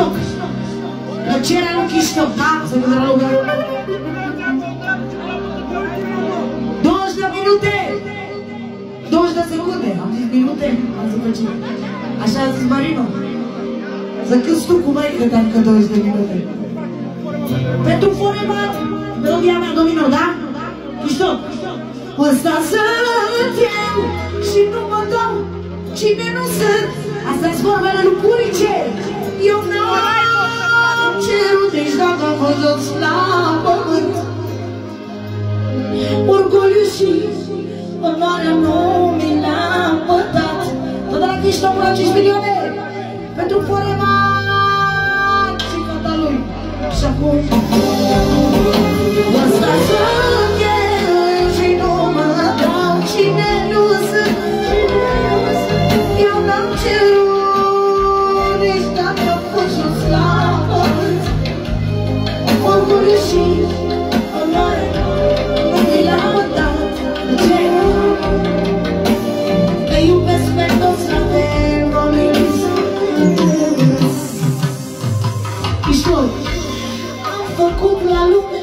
Chiștoc. Plăcerea lui Chiștoc, da? Să vedem la lumea. 20 de minute. 20 de secunde. Am zis minute. Am zis plăcere. Așa a zis Marino. Să câți tu cu mai credeam că 20 de minute. Pentru Foreman, melodia mea, domino, da? Chiștoc. Ăsta sunt eu și nu mă dau. Cine nu sunt? Astea-s vorbele lui Purice. Eu n-am cerut, deci dacă am văzut la pământ. Orgoliu și onoarea nu mi l-am pătat. Tot de la Chiștoc la 5 milioane. Pentru Foreman și fata lui. Și acum ăsta sunt eu și nu mă dau. Cine nu sunt? Eu n-am cerut, nici dacă am fost jos la pământ. Orgoliu și onoare nu mi l-am dat. Că iubesc pe toți la fel, Chiștoc. Am făcut la lume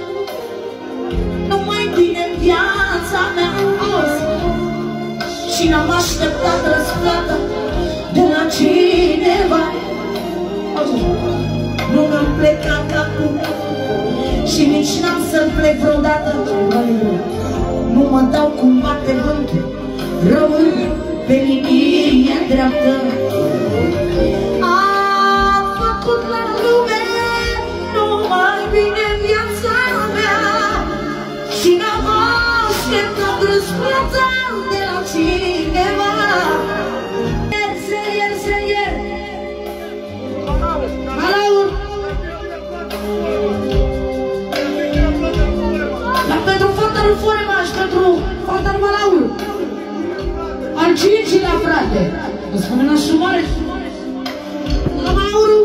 numai bine în viața mea azi. Și n-am așteptat răsplată de la cineva. Nu mi-am plecat acum și nici n-am să-l plec vreodată. Nu mă dau cum bate vântul, rămân pe linie dreaptă. Am făcut la lume numai bine în viața mea și n-am așteptat răsplată de la cineva. Malaur! Dar pentru fata lui Foreman și pentru fata lui Malaur, al 5-lea, frate, îți spune la sumare. La Malauru,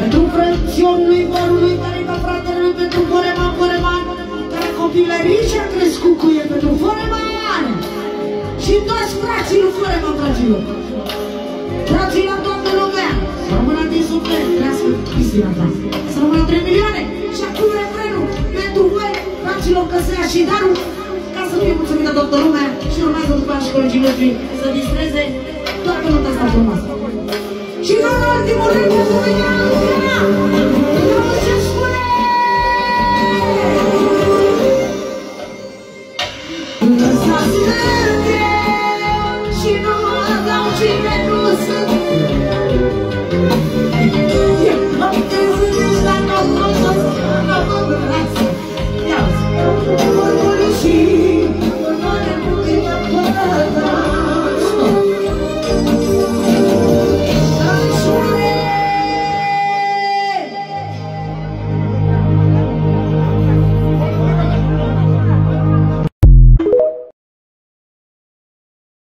pentru frățiorului părului care e ca fratele lui, pentru Foreman, care copilării și-a crescut cu el, pentru Foreman și toți frații lui Foreman, fraților. Frații la toată lumea, să rămână din suflet, trească Cristina ta, să rămână 3 milioane și acum refrenul pentru voi, fraților, că se ia și darul, ca să fie mulțumită toată lumea și urmează după aia și colegii noștri să distreze toată nota asta frumoasă. Și la ultimul rând, pentru mine, eu ce spune! Ăsta sunt eu și nu mă dau, cine nu sunt.